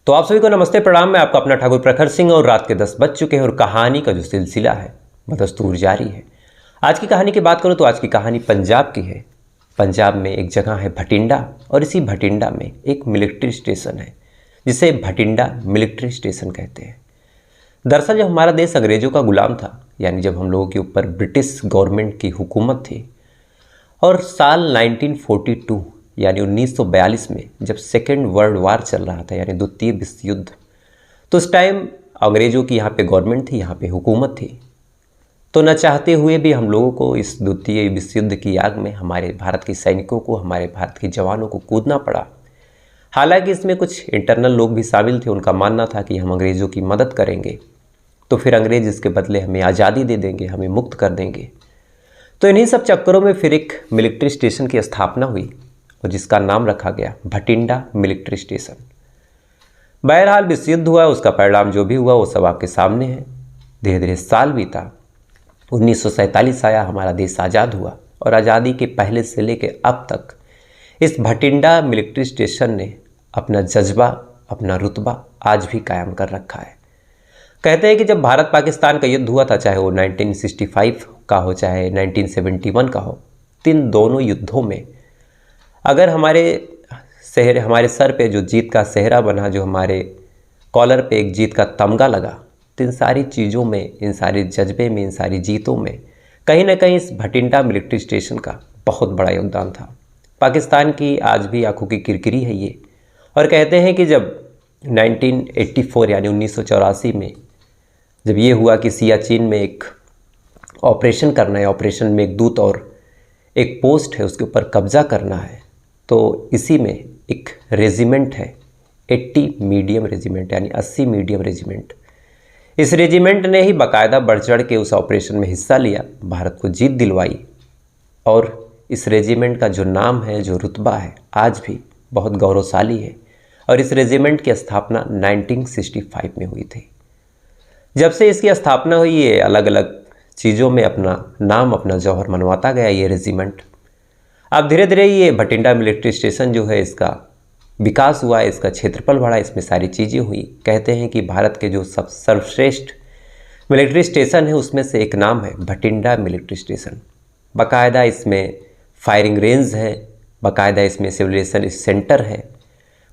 तो आप सभी को नमस्ते प्रणाम। मैं आपका अपना ठाकुर प्रखर सिंह और रात के 10 बज चुके हैं और कहानी का जो सिलसिला है बदस्तूर जारी है। आज की कहानी की बात करूं तो आज की कहानी पंजाब की है। पंजाब में एक जगह है भटिंडा और इसी भटिंडा में एक मिलिट्री स्टेशन है जिसे भटिंडा मिलिट्री स्टेशन कहते हैं। दरअसल जब हमारा देश अंग्रेज़ों का गुलाम था, यानी जब हम लोगों के ऊपर ब्रिटिश गवर्नमेंट की हुकूमत थी, और साल 1942 यानी 1942 में जब सेकेंड वर्ल्ड वार चल रहा था, यानी द्वितीय विश्व युद्ध, तो उस टाइम अंग्रेज़ों की यहाँ पे गवर्नमेंट थी, यहाँ पे हुकूमत थी। तो न चाहते हुए भी हम लोगों को इस द्वितीय विश्व युद्ध की आग में हमारे भारत के सैनिकों को, हमारे भारत के जवानों को कूदना पड़ा। हालांकि इसमें कुछ इंटरनल लोग भी शामिल थे। उनका मानना था कि हम अंग्रेज़ों की मदद करेंगे तो फिर अंग्रेज़ इसके बदले हमें आज़ादी दे देंगे, हमें मुक्त कर देंगे। तो इन्हीं सब चक्करों में फिर एक मिलिट्री स्टेशन की स्थापना हुई और जिसका नाम रखा गया भटिंडा मिलिट्री स्टेशन। बहरहाल विश्व युद्ध हुआ, उसका परिणाम जो भी हुआ वो सब आपके सामने है। धीरे धीरे साल बीता, 1947 आया, हमारा देश आज़ाद हुआ और आज़ादी के पहले से लेकर अब तक इस भटिंडा मिलिट्री स्टेशन ने अपना जज्बा, अपना रुतबा आज भी कायम कर रखा है। कहते हैं कि जब भारत पाकिस्तान का युद्ध हुआ था, चाहे वो 1965 का हो चाहे 1971 का हो, इन दोनों युद्धों में अगर हमारे सर पे जो जीत का सेहरा बना, जो हमारे कॉलर पे एक जीत का तमगा लगा, तो इन सारी चीज़ों में, इन सारे जज्बे में, इन सारी जीतों में कहीं ना कहीं इस भटिंडा मिलिट्री स्टेशन का बहुत बड़ा योगदान था। पाकिस्तान की आज भी आंखों की किरकिरी है ये। और कहते हैं कि जब 1984 यानी 1984 में जब ये हुआ कि सियाचिन में एक ऑपरेशन करना है, ऑपरेशन में एक दूत और एक पोस्ट है उसके ऊपर कब्जा करना है, तो इसी में एक रेजिमेंट है 80 मीडियम रेजिमेंट, यानी 80 मीडियम रेजिमेंट। इस रेजिमेंट ने ही बाकायदा बढ़ चढ़ के उस ऑपरेशन में हिस्सा लिया, भारत को जीत दिलवाई। और इस रेजिमेंट का जो नाम है, जो रुतबा है, आज भी बहुत गौरवशाली है। और इस रेजिमेंट की स्थापना 1965 में हुई थी। जब से इसकी स्थापना हुई, ये अलग अलग चीज़ों में अपना नाम, अपना जौहर मनवाता गया ये रेजिमेंट। अब धीरे धीरे ये भटिंडा मिलिट्री स्टेशन जो है, इसका विकास हुआ, इसका क्षेत्रफल बढ़ा, इसमें सारी चीज़ें हुई। कहते हैं कि भारत के जो सब सर्वश्रेष्ठ मिलिट्री स्टेशन है उसमें से एक नाम है भटिंडा मिलिट्री स्टेशन। बाकायदा इसमें फायरिंग रेंज है, बाकायदा इसमें सिविलाइजेशन सेंटर है,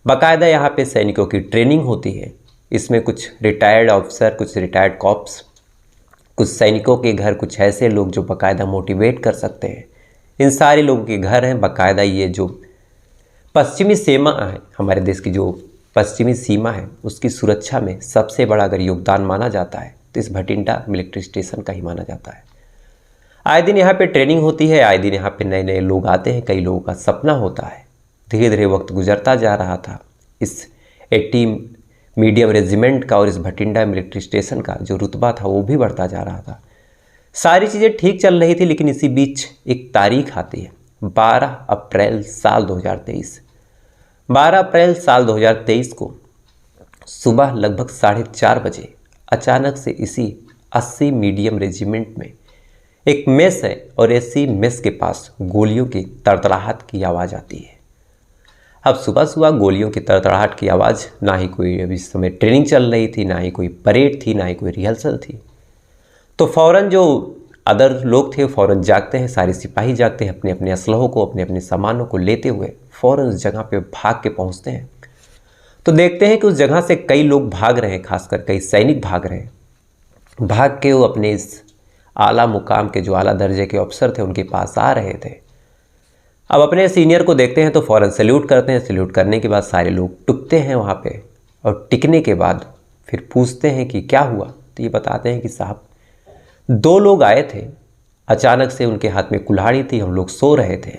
बाकायदा यहाँ पे सैनिकों की ट्रेनिंग होती है। इसमें कुछ रिटायर्ड ऑफिसर, कुछ रिटायर्ड कॉप्स, कुछ सैनिकों के घर, कुछ ऐसे लोग जो बाकायदा मोटिवेट कर सकते हैं, इन सारे लोगों के घर हैं। बाकायदा ये जो पश्चिमी सीमा है, हमारे देश की जो पश्चिमी सीमा है, उसकी सुरक्षा में सबसे बड़ा अगर योगदान माना जाता है तो इस भटिंडा मिलिट्री स्टेशन का ही माना जाता है। आए दिन यहाँ पे ट्रेनिंग होती है, आए दिन यहाँ पे नए नए लोग आते हैं, कई लोगों का सपना होता है। धीरे धीरे वक्त गुजरता जा रहा था, इस 80 मीडियम रेजिमेंट का और इस भटिंडा मिलिट्री स्टेशन का जो रुतबा था वो भी बढ़ता जा रहा था। सारी चीज़ें ठीक चल रही थी, लेकिन इसी बीच एक तारीख आती है, 12 अप्रैल साल 2023। 12 अप्रैल साल 2023 को सुबह लगभग 4:30 बजे अचानक से इसी 80 मीडियम रेजिमेंट में एक मेस है और ऐसी मेस के पास गोलियों की तड़तड़ाहट की आवाज़ आती है। अब सुबह सुबह गोलियों की तड़तड़ाहट की आवाज़, ना ही कोई अभी इस समय ट्रेनिंग चल रही थी, ना ही कोई परेड थी, ना ही कोई रिहर्सल थी। तो फ़ौरन जो अदर लोग थे फ़ौरन जागते हैं, सारे सिपाही जागते हैं, अपने अपने असलहों को, अपने अपने सामानों को लेते हुए फ़ौरन उस जगह पे भाग के पहुंचते हैं। तो देखते हैं कि उस जगह से कई लोग भाग रहे हैं, खासकर कई सैनिक भाग रहे हैं। भाग के वो अपने इस आला मुकाम के, जो आला दर्जे के अफसर थे, उनके पास आ रहे थे। अब अपने सीनियर को देखते हैं तो फ़ौरन सैल्यूट करते हैं। सैल्यूट करने के बाद सारे लोग टिकते हैं वहाँ पे, और टिकने के बाद फिर पूछते हैं कि क्या हुआ। तो ये बताते हैं कि साहब 2 लोग आए थे, अचानक से उनके हाथ में कुल्हाड़ी थी, हम लोग सो रहे थे,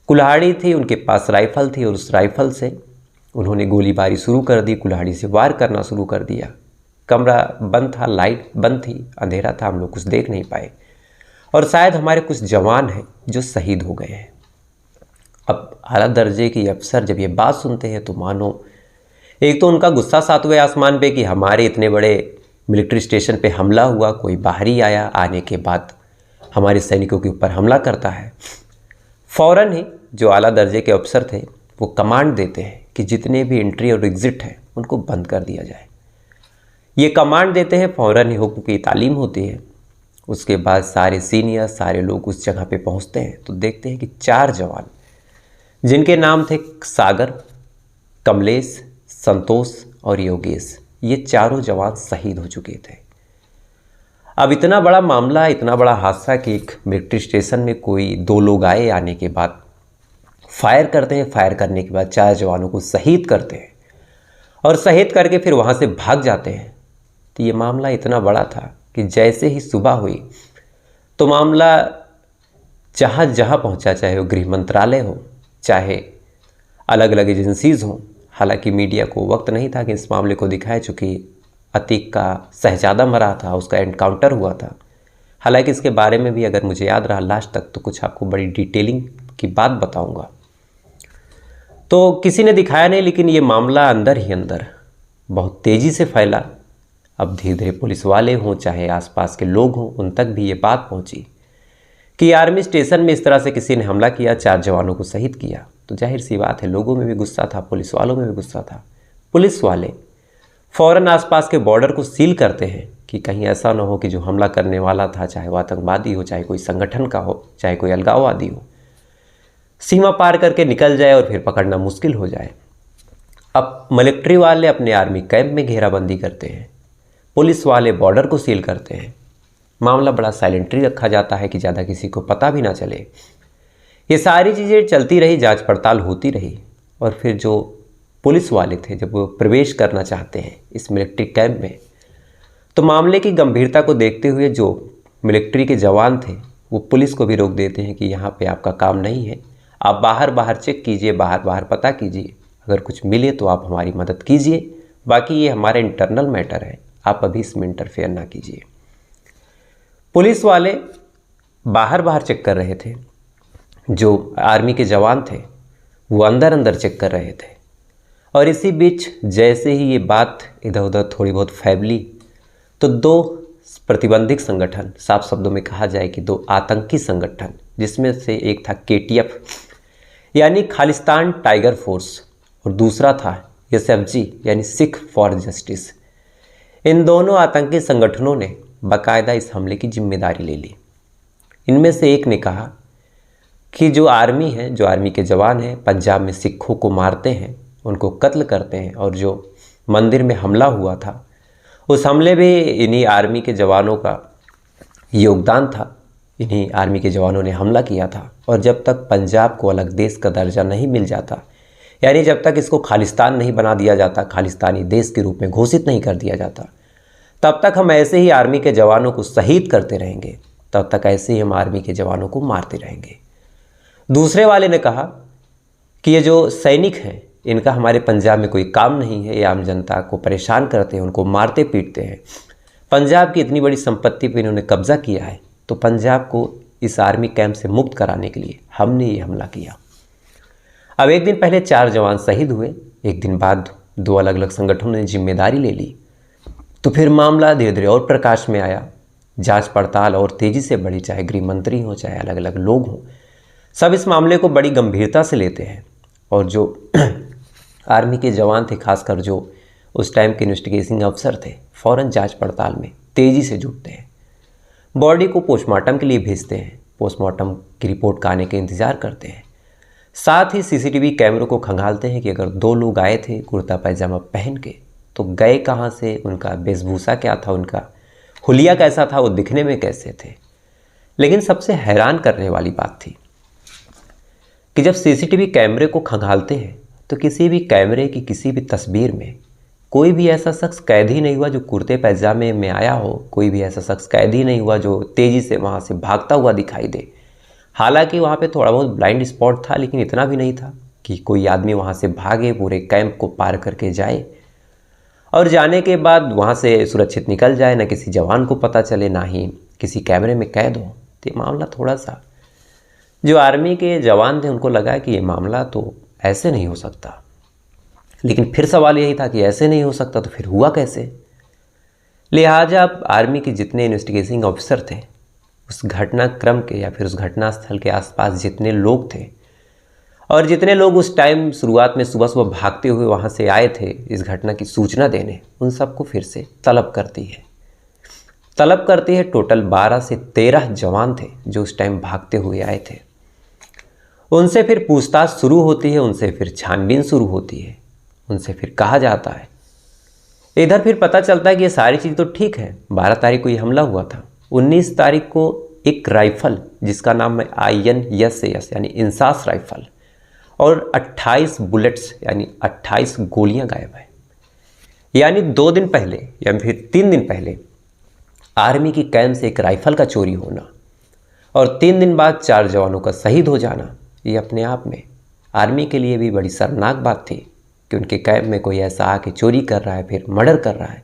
कुल्हाड़ी थी, उनके पास राइफ़ल थी और उस राइफ़ल से उन्होंने गोलीबारी शुरू कर दी, कुल्हाड़ी से वार करना शुरू कर दिया। कमरा बंद था, लाइट बंद थी, अंधेरा था, हम लोग कुछ देख नहीं पाए और शायद हमारे कुछ जवान हैं जो शहीद हो गए हैं। अब आला दर्जे के अफसर जब ये बात सुनते हैं तो मानो एक तो उनका गुस्सा 7वें आसमान पे कि हमारे इतने बड़े मिलिट्री स्टेशन पे हमला हुआ, कोई बाहरी आया, आने के बाद हमारे सैनिकों के ऊपर हमला करता है। फ़ौरन ही जो आला दर्जे के अफसर थे वो कमांड देते हैं कि जितने भी एंट्री और एग्ज़िट हैं उनको बंद कर दिया जाए। ये कमांड देते हैं, फ़ौरन ही हुक्म की तालीम होती है। उसके बाद सारे सीनियर सारे लोग उस जगह पे पहुंचते हैं तो देखते हैं कि 4 जवान जिनके नाम थे सागर, कमलेश, संतोष और योगेश, ये चारों जवान शहीद हो चुके थे। अब इतना बड़ा मामला, इतना बड़ा हादसा कि एक मिलिट्री स्टेशन में कोई 2 लोग आए, आने के बाद फायर करते हैं। फायर करने के बाद 4 जवानों को शहीद करते हैं और शहीद करके फिर वहाँ से भाग जाते हैं। तो ये मामला इतना बड़ा था कि जैसे ही सुबह हुई तो मामला जहाँ जहाँ पहुँचा, चाहे वो गृह मंत्रालय हो, चाहे अलग अलग एजेंसीज़ हों। हालांकि मीडिया को वक्त नहीं था कि इस मामले को दिखाए, चूँकि अतीक का शहजादा मरा था, उसका एनकाउंटर हुआ था। हालांकि इसके बारे में भी अगर मुझे याद रहा लास्ट तक तो कुछ आपको बड़ी डिटेलिंग की बात बताऊंगा। तो किसी ने दिखाया नहीं, लेकिन ये मामला अंदर ही अंदर बहुत तेज़ी से फैला। अब धीरे धीरे पुलिस वाले हों, चाहे आसपास के लोग हों, उन तक भी ये बात पहुंची कि आर्मी स्टेशन में इस तरह से किसी ने हमला किया, 4 जवानों को शहीद किया। तो जाहिर सी बात है, लोगों में भी गुस्सा था, पुलिस वालों में भी गुस्सा था। पुलिस वाले फ़ौरन आसपास के बॉर्डर को सील करते हैं कि कहीं ऐसा ना हो कि जो हमला करने वाला था, चाहे वो आतंकवादी हो, चाहे कोई संगठन का हो, चाहे कोई अलगाववादी हो, सीमा पार करके निकल जाए और फिर पकड़ना मुश्किल हो जाए। अब मिलिट्री वाले अपने आर्मी कैंप में घेराबंदी करते हैं, पुलिस वाले बॉर्डर को सील करते हैं। मामला बड़ा साइलेंटली रखा जाता है कि ज़्यादा किसी को पता भी ना चले। ये सारी चीज़ें चलती रही, जांच पड़ताल होती रही। और फिर जो पुलिस वाले थे, जब वो प्रवेश करना चाहते हैं इस मिलिट्री कैंप में, तो मामले की गंभीरता को देखते हुए जो मिलिट्री के जवान थे वो पुलिस को भी रोक देते हैं कि यहाँ पे आपका काम नहीं है, आप बाहर बाहर चेक कीजिए, बाहर बाहर पता कीजिए, अगर कुछ मिले तो आप हमारी मदद कीजिए, बाकी ये हमारा इंटरनल मैटर है, आप अभी इसमें इंटरफेयर ना कीजिए। पुलिस वाले बाहर बाहर चेक कर रहे थे, जो आर्मी के जवान थे वो अंदर अंदर चेक कर रहे थे। और इसी बीच जैसे ही ये बात इधर उधर थोड़ी बहुत फैली तो 2 प्रतिबंधित संगठन, साफ शब्दों में कहा जाए कि 2 आतंकी संगठन, जिसमें से एक था KTF यानी खालिस्तान टाइगर फोर्स और दूसरा था SFG यानी सिख फॉर जस्टिस, इन दोनों आतंकी संगठनों ने बाकायदा इस हमले की जिम्मेदारी ले ली। इनमें से एक ने कहा कि जो आर्मी है, जो आर्मी के जवान हैं, पंजाब में सिखों को मारते हैं, उनको कत्ल करते हैं, और जो मंदिर में हमला हुआ था उस हमले में इन्हीं आर्मी के जवानों का योगदान था, इन्हीं आर्मी के जवानों ने हमला किया था। और जब तक पंजाब को अलग देश का दर्जा नहीं मिल जाता, यानी जब तक इसको खालिस्तान नहीं बना दिया जाता, खालिस्तानी देश के रूप में घोषित नहीं कर दिया जाता, तब तक हम ऐसे ही आर्मी के जवानों को शहीद करते रहेंगे, तब तक ऐसे ही हम आर्मी के जवानों को मारते रहेंगे। दूसरे वाले ने कहा कि ये जो सैनिक हैं, इनका हमारे पंजाब में कोई काम नहीं है, ये आम जनता को परेशान करते हैं, उनको मारते पीटते हैं, पंजाब की इतनी बड़ी संपत्ति पर इन्होंने कब्जा किया है, तो पंजाब को इस आर्मी कैंप से मुक्त कराने के लिए हमने ये हमला किया। अब एक दिन पहले 4 जवान शहीद हुए, एक दिन बाद 2 अलग अलग संगठनों ने जिम्मेदारी ले ली। तो फिर मामला धीरे धीरे और प्रकाश में आया, जांच पड़ताल और तेज़ी से बढ़ी, चाहे गृह मंत्री हो, चाहे अलग अलग लोग हों, सब इस मामले को बड़ी गंभीरता से लेते हैं। और जो आर्मी के जवान थे, खासकर जो उस टाइम के इन्वेस्टिगेटिंग अफसर थे, फ़ौरन जांच पड़ताल में तेज़ी से जुटते हैं, बॉडी को पोस्टमार्टम के लिए भेजते हैं, पोस्टमार्टम की रिपोर्ट का आने का इंतज़ार करते हैं, साथ ही CCTV कैमरों को खंगालते हैं कि अगर 2 लोग आए थे कुर्ता पैजामा पहन के, तो गए कहाँ से, उनका वेशभूषा क्या था, उनका हुलिया कैसा था, वो दिखने में कैसे थे। लेकिन सबसे हैरान करने वाली बात थी कि जब CCTV कैमरे को खंगालते हैं तो किसी भी कैमरे की किसी भी तस्वीर में कोई भी ऐसा शख्स कैद ही नहीं हुआ जो कुर्ते पैजामे में आया हो, कोई भी ऐसा शख्स कैद ही नहीं हुआ जो तेज़ी से वहाँ से भागता हुआ दिखाई दे। हालांकि वहाँ पे थोड़ा बहुत ब्लाइंड स्पॉट था, लेकिन इतना भी नहीं था कि कोई आदमी वहाँ से भागे, पूरे कैंप को पार करके जाए और जाने के बाद वहाँ से सुरक्षित निकल जाए, ना किसी जवान को पता चले, ना ही किसी कैमरे में कैद हो। तो ये मामला थोड़ा सा, जो आर्मी के जवान थे उनको लगा कि ये मामला तो ऐसे नहीं हो सकता। लेकिन फिर सवाल यही था कि ऐसे नहीं हो सकता तो फिर हुआ कैसे। लिहाजा अब आर्मी के जितने इन्वेस्टिगेटिंग ऑफिसर थे, उस घटनाक्रम के या फिर उस घटनास्थल के आसपास जितने लोग थे और जितने लोग उस टाइम शुरुआत में सुबह सुबह भागते हुए वहाँ से आए थे इस घटना की सूचना देने, उन सबको फिर से तलब करती है। टोटल 12 से 13 जवान थे जो उस टाइम भागते हुए आए थे। उनसे फिर पूछताछ शुरू होती है, उनसे फिर छानबीन शुरू होती है, उनसे फिर कहा जाता है। इधर फिर पता चलता है कि ये सारी चीज़ तो ठीक है। 12 तारीख को ये हमला हुआ था। 19 तारीख को एक राइफ़ल जिसका नाम है INSAS यानी इंसास राइफ़ल और 28 बुलेट्स यानी 28 गोलियां गायब है। यानी 2 दिन पहले या फिर 3 दिन पहले आर्मी की कैंप से एक राइफ़ल का चोरी होना और 3 दिन बाद 4 जवानों का शहीद हो जाना, ये अपने आप में आर्मी के लिए भी बड़ी शर्मनाक बात थी कि उनके कैंप में कोई ऐसा आके चोरी कर रहा है, फिर मर्डर कर रहा है।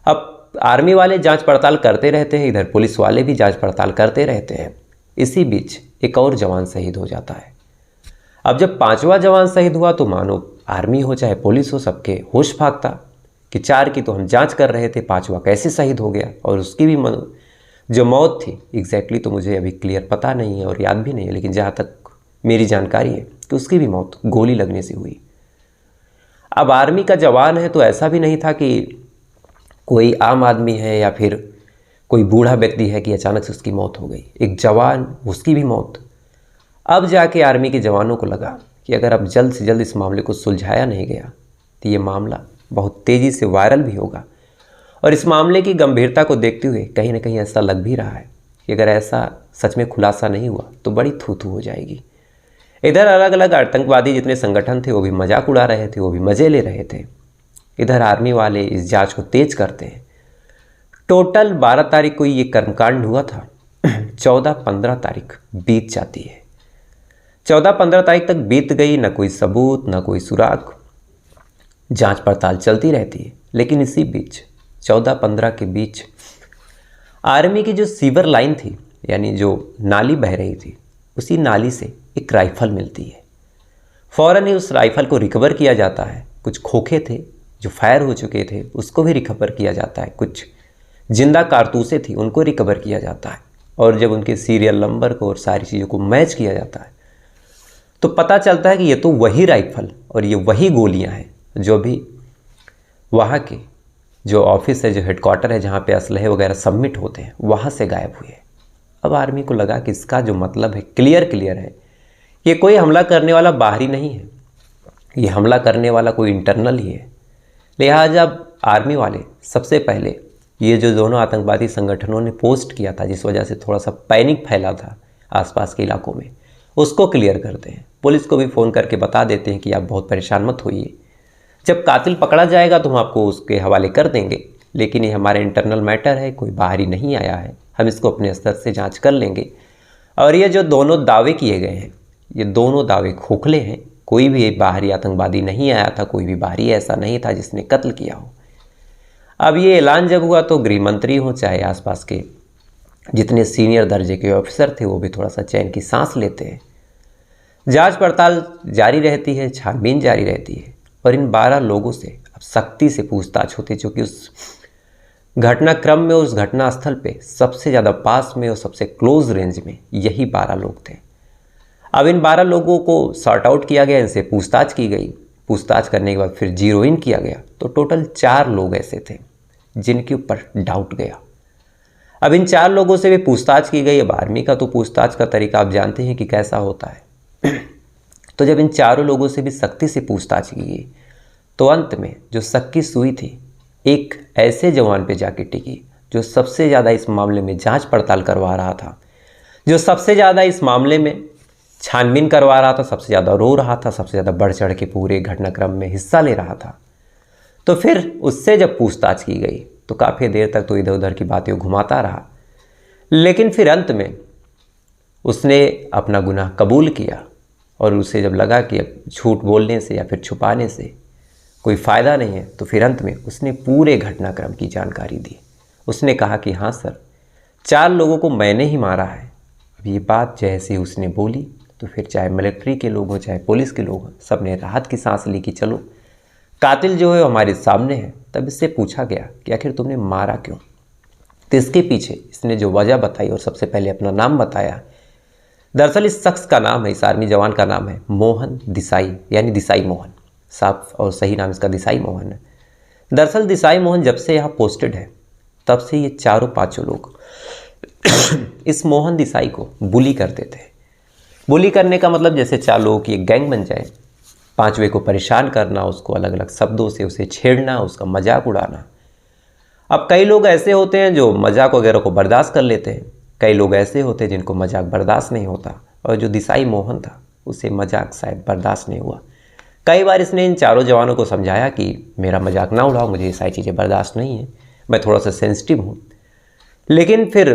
अब आर्मी वाले जांच पड़ताल करते रहते हैं, इधर पुलिस वाले भी जांच पड़ताल करते रहते हैं। इसी बीच एक और जवान शहीद हो जाता है। अब जब 5वां जवान शहीद हुआ तो मानो आर्मी हो चाहे पुलिस हो, सबके होश भागता कि 4 की तो हम जांच कर रहे थे, 5वां कैसे शहीद हो गया। और उसकी भी जो मौत थी एग्जैक्टली तो मुझे अभी क्लियर पता नहीं है और याद भी नहीं है, लेकिन जहाँ तक मेरी जानकारी है कि उसकी भी मौत गोली लगने से हुई। अब आर्मी का जवान है तो ऐसा भी नहीं था कि कोई आम आदमी है या फिर कोई बूढ़ा व्यक्ति है कि अचानक से उसकी मौत हो गई। एक जवान, उसकी भी मौत। अब जाके आर्मी के जवानों को लगा कि अगर अब जल्द से जल्द इस मामले को सुलझाया नहीं गया तो ये मामला बहुत तेज़ी से वायरल भी होगा। और इस मामले की गंभीरता को देखते हुए कहीं ना कहीं ऐसा लग भी रहा है कि अगर ऐसा सच में खुलासा नहीं हुआ तो बड़ी थू-थू हो जाएगी। इधर अलग अलग आतंकवादी जितने संगठन थे वो भी मजाक उड़ा रहे थे, वो भी मज़े ले रहे थे। इधर आर्मी वाले इस जांच को तेज करते हैं। टोटल 12 तारीख को ये कर्मकांड हुआ था। 14-15 तारीख बीत जाती है। 14-15 तारीख तक बीत गई, ना कोई सबूत ना कोई सुराग। जांच पड़ताल चलती रहती है। लेकिन इसी बीच 14-15 के बीच आर्मी की जो सीवर लाइन थी यानी जो नाली बह रही थी, उसी नाली से एक राइफ़ल मिलती है। फ़ौरन ही उस राइफ़ल को रिकवर किया जाता है। कुछ खोखे थे जो फायर हो चुके थे उसको भी रिकवर किया जाता है, कुछ जिंदा कारतूसें थी उनको रिकवर किया जाता है। और जब उनके सीरियल नंबर को और सारी चीज़ों को मैच किया जाता है तो पता चलता है कि ये तो वही राइफ़ल और ये वही गोलियां हैं जो भी वहाँ के जो ऑफिस है, जो हेडक्वार्टर है, जहाँ पे असलहे वगैरह सबमिट होते हैं, वहाँ से गायब हुए। अब आर्मी को लगा कि इसका जो मतलब है क्लियर है, ये कोई हमला करने वाला बाहरी नहीं है, ये हमला करने वाला कोई इंटरनल ही है। लिहाजा आर्मी वाले सबसे पहले ये जो दोनों आतंकवादी संगठनों ने पोस्ट किया था, जिस वजह से थोड़ा सा पैनिक फैला था आसपास के इलाकों में, उसको क्लियर करते हैं। पुलिस को भी फ़ोन करके बता देते हैं कि आप बहुत परेशान मत होइए, जब कातिल पकड़ा जाएगा तो हम आपको उसके हवाले कर देंगे, लेकिन ये हमारे इंटरनल मैटर है, कोई बाहरी नहीं आया है, हम इसको अपने स्तर से जांच कर लेंगे। और ये जो दोनों दावे किए गए हैं, ये दोनों दावे खोखले हैं। कोई भी बाहरी आतंकवादी नहीं आया था, कोई भी बाहरी ऐसा नहीं था जिसने कत्ल किया हो। अब ये ऐलान जब हुआ तो गृह मंत्री हो चाहे आसपास के जितने सीनियर दर्जे के ऑफिसर थे वो भी थोड़ा सा चैन की सांस लेते हैं। जांच पड़ताल जारी रहती है, छानबीन जारी रहती है और इन 12 लोगों से अब सख्ती से पूछताछ होती है, क्योंकि उस घटनाक्रम में, उस घटना स्थल पे सबसे ज़्यादा पास में और सबसे क्लोज रेंज में यही 12 लोग थे। अब इन 12 लोगों को सॉर्ट आउट किया गया, इनसे पूछताछ की गई। पूछताछ करने के बाद फिर जीरो इन किया गया तो टोटल 4 लोग ऐसे थे जिनके ऊपर डाउट गया। अब इन 4 लोगों से भी पूछताछ की गई। अब आर्मी का तो पूछताछ का तरीका आप जानते हैं कि कैसा होता है। तो जब इन 4 लोगों से भी सख्ती से पूछताछ की गई तो अंत में जो शक्की सुई थी एक ऐसे जवान पे जाके टिकी जो सबसे ज़्यादा इस मामले में जांच पड़ताल करवा रहा था, जो सबसे ज़्यादा इस मामले में छानबीन करवा रहा था, सबसे ज़्यादा रो रहा था, सबसे ज़्यादा बढ़ चढ़ के पूरे घटनाक्रम में हिस्सा ले रहा था। तो फिर उससे जब पूछताछ की गई तो काफ़ी देर तक तो इधर उधर की बातें घुमाता रहा, लेकिन फिर अंत में उसने अपना गुनाह कबूल किया और उसे जब लगा कि अब झूठ बोलने से या फिर छुपाने से कोई फ़ायदा नहीं है तो फिर अंत में उसने पूरे घटनाक्रम की जानकारी दी। उसने कहा कि हाँ सर, 4 लोगों को मैंने ही मारा है। अब ये बात जैसे ही उसने बोली तो फिर चाहे मिलिट्री के लोग हों चाहे पुलिस के लोग हों, सब ने राहत की सांस ली कि चलो कातिल जो है हमारे सामने है। तब इससे पूछा गया कि आखिर तुमने मारा क्यों। तो इसके पीछे इसने जो वजह बताई और सबसे पहले अपना नाम बताया, दरअसल इस शख्स का नाम है, इस आर्मी जवान का नाम है मोहन देसाई, यानी देसाई मोहन। साफ और सही नाम इसका देसाई मोहन है। दरअसल देसाई मोहन जब से यहाँ पोस्टेड है तब से ये चारों पांचों लोग इस मोहन देसाई को बुली करते थे। बुली करने का मतलब जैसे चार लोगों की एक गैंग बन जाए, पांचवे को परेशान करना, उसको अलग अलग शब्दों से उसे छेड़ना, उसका मजाक उड़ाना। अब कई लोग ऐसे होते हैं जो मजाक वगैरह को बर्दाश्त कर लेते हैं, कई लोग ऐसे होते हैं जिनको मजाक बर्दाश्त नहीं होता, और जो देसाई मोहन था उसे मजाक शायद बर्दाश्त नहीं हुआ। कई बार इसने इन चारों जवानों को समझाया कि मेरा मजाक ना उड़ाओ, मुझे ये सारी चीज़ें बर्दाश्त नहीं है, मैं थोड़ा सा सेंसिटिव हूँ। लेकिन फिर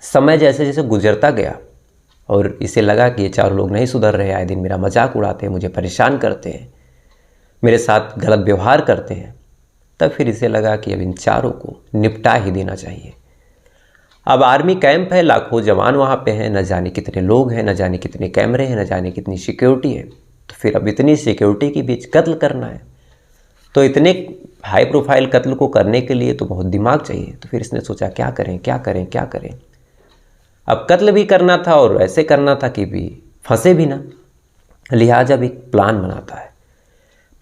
समय जैसे जैसे गुजरता गया और इसे लगा कि ये चारों लोग नहीं सुधर रहे, आए दिन मेरा मजाक उड़ाते हैं, मुझे परेशान करते हैं, मेरे साथ गलत व्यवहार करते हैं, तब फिर इसे लगा कि अब इन चारों को निपटा ही देना चाहिए। अब आर्मी कैंप है, लाखों जवान वहाँ पे हैं, न जाने कितने लोग हैं, न जाने कितने कैमरे हैं, न जाने कितनी सिक्योरिटी है। तो फिर अब इतनी सिक्योरिटी के बीच कत्ल करना है, तो इतने हाई प्रोफाइल कत्ल को करने के लिए तो बहुत दिमाग चाहिए। तो फिर इसने सोचा क्या करें क्या करें क्या करें। अब कत्ल भी करना था और ऐसे करना था कि भी फंसे भी ना, लिहाजा भी प्लान बनाता है।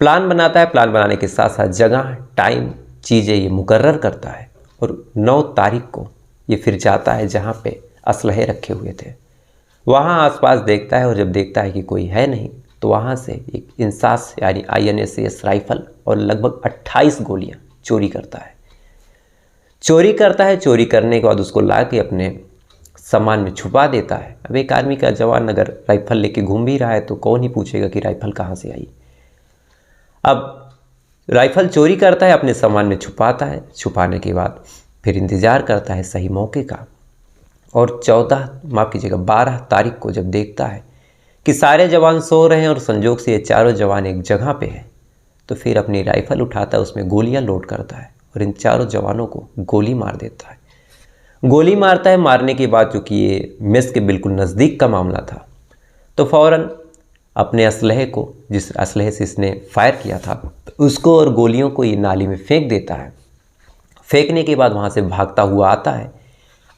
प्लान बनाने के साथ साथ जगह टाइम चीज़ें ये मुकर्रर करता है, और 9 तारीख को ये फिर जाता है जहाँ पे असलहे रखे हुए थे। वहाँ आसपास देखता है, और जब देखता है कि कोई है नहीं तो वहाँ से एक इंसास यानी INSS राइफल और लगभग 28 गोलियाँ चोरी करता है। चोरी करने के बाद उसको ला के अपने सामान में छुपा देता है। अब एक आर्मी का जवान अगर राइफल लेके घूम भी रहा है तो कौन ही पूछेगा कि राइफल कहाँ से आई। अब राइफल चोरी करता है, अपने सामान में छुपाता है, छुपाने के बाद फिर इंतज़ार करता है सही मौके का, और 12 तारीख को जब देखता है कि सारे जवान सो रहे हैं और संजोग से ये चारों जवान एक जगह पे हैं, तो फिर अपनी राइफल उठाता है, उसमें गोलियां लोड करता है और इन चारों जवानों को गोली मार देता है। गोली मारता है, मारने के बाद चूँकि ये मेस के बिल्कुल नज़दीक का मामला था, तो फ़ौरन अपने असलहे को, जिस असलहे से इसने फायर किया था, उसको और गोलियों को ये नाली में फेंक देता है। फेंकने के बाद वहाँ से भागता हुआ आता है।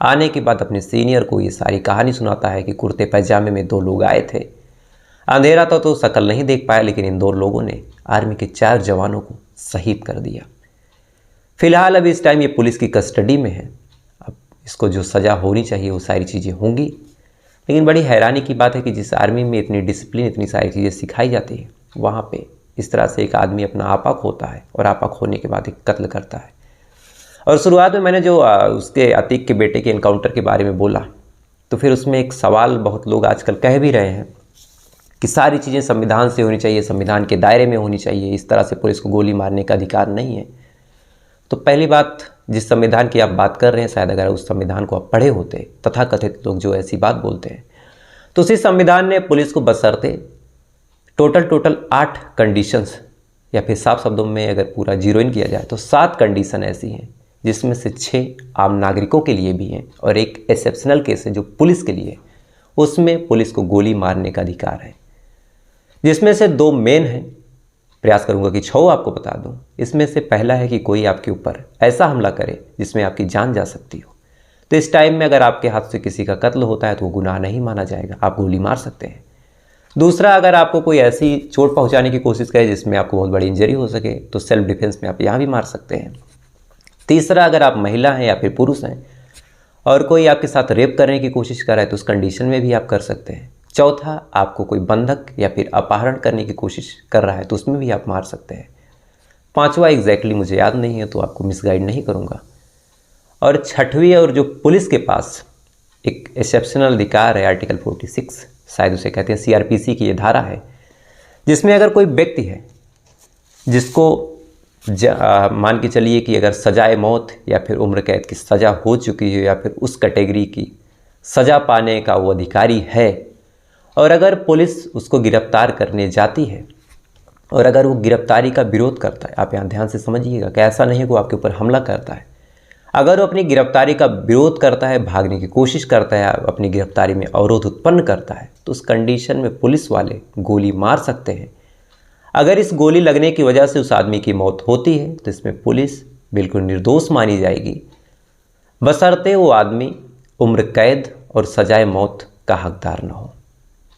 आने के बाद अपने सीनियर को ये सारी कहानी सुनाता है कि कुर्ते पैजामे में 2 लोग आए थे, अंधेरा था तो शक्ल नहीं देख पाया, लेकिन इन 2 लोगों ने आर्मी के 4 जवानों को शहीद कर दिया। फिलहाल अभी इस टाइम ये पुलिस की कस्टडी में है। अब इसको जो सज़ा होनी चाहिए वो सारी चीज़ें होंगी, लेकिन बड़ी हैरानी की बात है कि जिस आर्मी में इतनी डिसिप्लिन, इतनी सारी चीज़ें सिखाई जाती है, वहाँ पे इस तरह से एक आदमी अपना आपा खोता है, और आपा खोने के बाद एक कत्ल करता है। और शुरुआत में मैंने जो उसके अतीक के बेटे के इनकाउंटर के बारे में बोला, तो फिर उसमें एक सवाल बहुत लोग आजकल कह भी रहे हैं कि सारी चीज़ें संविधान से होनी चाहिए, संविधान के दायरे में होनी चाहिए, इस तरह से पुलिस को गोली मारने का अधिकार नहीं है। तो पहली बात, जिस संविधान की आप बात कर रहे हैं, शायद अगर उस संविधान को आप पढ़े होते, तथाकथित लोग जो ऐसी बात बोलते हैं, तो उसी संविधान ने पुलिस को बशर्ते टोटल 8 कंडीशंस, या फिर साफ शब्दों में अगर पूरा जीरो इन किया जाए तो 7 कंडीशन ऐसी हैं, जिसमें से 6 आम नागरिकों के लिए भी हैं और एक एक्सेप्शनल केस है जो पुलिस के लिए, उसमें पुलिस को गोली मारने का अधिकार है, जिसमें से 2 मेन हैं। प्रयास करूंगा कि 6 आपको बता दूं। इसमें से पहला है कि कोई आपके ऊपर ऐसा हमला करे जिसमें आपकी जान जा सकती हो, तो इस टाइम में अगर आपके हाथ से किसी का कत्ल होता है तो वो गुनाह नहीं माना जाएगा, आप गोली मार सकते हैं। दूसरा, अगर आपको कोई ऐसी चोट पहुंचाने की कोशिश करे जिसमें आपको बहुत बड़ी इंजरी हो सके, तो सेल्फ डिफेंस में आप यहाँ भी मार सकते हैं। तीसरा, अगर आप महिला हैं या फिर पुरुष हैं और कोई आपके साथ रेप करने की कोशिश कर रहा है तो उस कंडीशन में भी आप कर सकते हैं। चौथा, आपको कोई बंधक या फिर अपहरण करने की कोशिश कर रहा है तो उसमें भी आप मार सकते हैं। पांचवा एग्जैक्टली मुझे याद नहीं है तो आपको मिसगाइड नहीं करूँगा। और छठवीं, और जो पुलिस के पास एक एक्सेप्शनल अधिकार है, आर्टिकल 46 शायद उसे कहते हैं, CRPC की ये धारा है, जिसमें अगर कोई व्यक्ति है जिसको मान के चलिए कि अगर सजाए मौत या फिर उम्र कैद की सज़ा हो चुकी है या फिर उस कैटेगरी की सज़ा पाने का वो अधिकारी है, और अगर पुलिस उसको गिरफ्तार करने जाती है और अगर वो गिरफ्तारी का विरोध करता है, आप यहाँ ध्यान से समझिएगा कि ऐसा नहीं है कि वो आपके ऊपर हमला करता है, अगर वो अपनी गिरफ्तारी का विरोध करता है, भागने की कोशिश करता है, अपनी गिरफ्तारी में अवरोध उत्पन्न करता है, तो उस कंडीशन में पुलिस वाले गोली मार सकते हैं। अगर इस गोली लगने की वजह से उस आदमी की मौत होती है तो इसमें पुलिस बिल्कुल निर्दोष मानी जाएगी, बशर्ते वो आदमी उम्र कैद और सजाए मौत का हकदार न हो।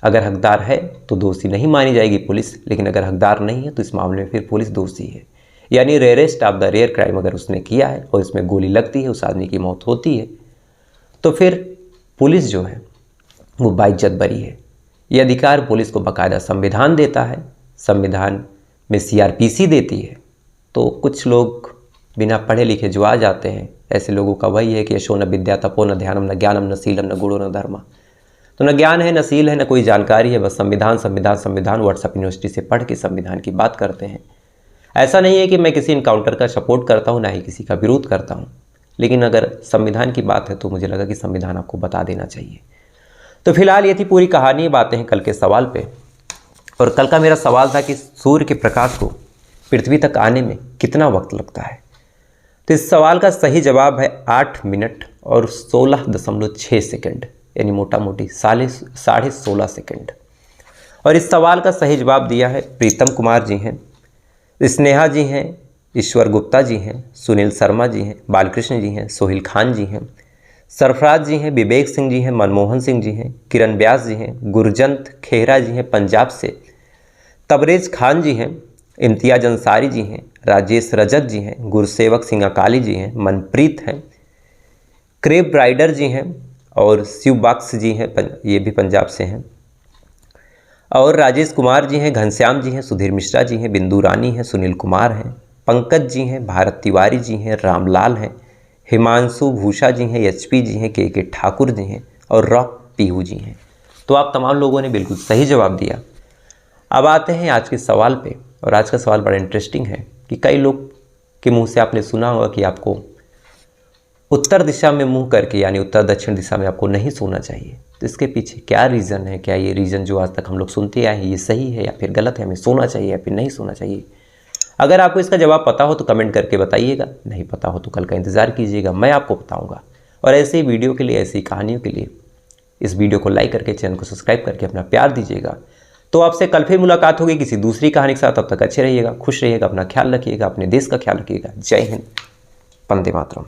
अगर हकदार है तो दोषी नहीं मानी जाएगी पुलिस, लेकिन अगर हकदार नहीं है तो इस मामले में फिर पुलिस दोषी है। यानी rarest of the rare crime अगर उसने किया है और इसमें गोली लगती है, उस आदमी की मौत होती है, तो फिर पुलिस जो है वो बाइज्जत बरी है। ये अधिकार पुलिस को बाकायदा संविधान देता है, संविधान में CRPC देती है। तो कुछ लोग बिना पढ़े लिखे जो आ जाते हैं, ऐसे लोगों का वही है कि यशो न विद्या तपो न ध्यानम न ज्ञानम न शीलम न गुणो न धर्मा। तो न ज्ञान है, न सील है, न कोई जानकारी है, बस संविधान संविधान संविधान। व्हाट्सएप यूनिवर्सिटी से पढ़ के संविधान की बात करते हैं। ऐसा नहीं है कि मैं किसी इनकाउंटर का सपोर्ट करता हूँ, ना ही किसी का विरोध करता हूँ, लेकिन अगर संविधान की बात है तो मुझे लगा कि संविधान आपको बता देना चाहिए। तो फिलहाल ये थी पूरी कहानी। बातें हैं कल के सवाल पे, और कल का मेरा सवाल था कि सूर्य के प्रकाश को पृथ्वी तक आने में कितना वक्त लगता है। तो इस सवाल का सही जवाब है 8 मिनट और 16.6 सेकेंड, यानी मोटा मोटी 16.5 सेकेंड। और इस सवाल का सही जवाब दिया है प्रीतम कुमार जी हैं, स्नेहा जी हैं, ईश्वर गुप्ता जी हैं, सुनील शर्मा जी हैं, बालकृष्ण जी हैं, सोहिल खान जी हैं, सरफराज जी हैं, विवेक सिंह जी हैं, मनमोहन सिंह जी हैं, किरण व्यास जी हैं, गुरजंत खेहरा जी हैं पंजाब से, तबरेज खान जी हैं, इम्तियाज अंसारी जी हैं, राजेश रजक जी हैं, गुरसेवक सिंह अकाली जी हैं, मनप्रीत हैं, क्रेब राइडर जी हैं और शिवबक्स जी हैं, ये भी पंजाब से हैं, और राजेश कुमार जी हैं, घनश्याम जी हैं, सुधीर मिश्रा जी हैं, बिंदु रानी हैं, सुनील कुमार हैं, पंकज जी हैं, भारत तिवारी जी हैं, रामलाल हैं, हिमांशु भूषा जी हैं, HP जी हैं, के ठाकुर जी हैं और रॉक पीहू जी हैं। तो आप तमाम लोगों ने बिल्कुल सही जवाब दिया। अब आते हैं आज के सवाल पे, और आज का सवाल बड़ा इंटरेस्टिंग है कि कई लोग के मुंह से आपने सुना होगा कि आपको उत्तर दिशा में मुंह करके, यानी उत्तर दक्षिण दिशा में आपको नहीं सोना चाहिए। तो इसके पीछे क्या रीज़न है? क्या ये रीज़न जो आज तक हम लोग सुनते आए हैं ये सही है या फिर गलत है? हमें सोना चाहिए या फिर नहीं सोना चाहिए? अगर आपको इसका जवाब पता हो तो कमेंट करके बताइएगा, नहीं पता हो तो कल का इंतज़ार कीजिएगा, मैं आपको बताऊंगा। और ऐसे ही वीडियो के लिए, ऐसी कहानियों के लिए इस वीडियो को लाइक करके, चैनल को सब्सक्राइब करके अपना प्यार दीजिएगा। तो आपसे कल फिर मुलाकात होगी किसी दूसरी कहानी के साथ। तब तक अच्छे रहिएगा, खुश रहिएगा, अपना ख्याल रखिएगा, अपने देश का ख्याल रखिएगा। जय हिंद, वंदे मातरम।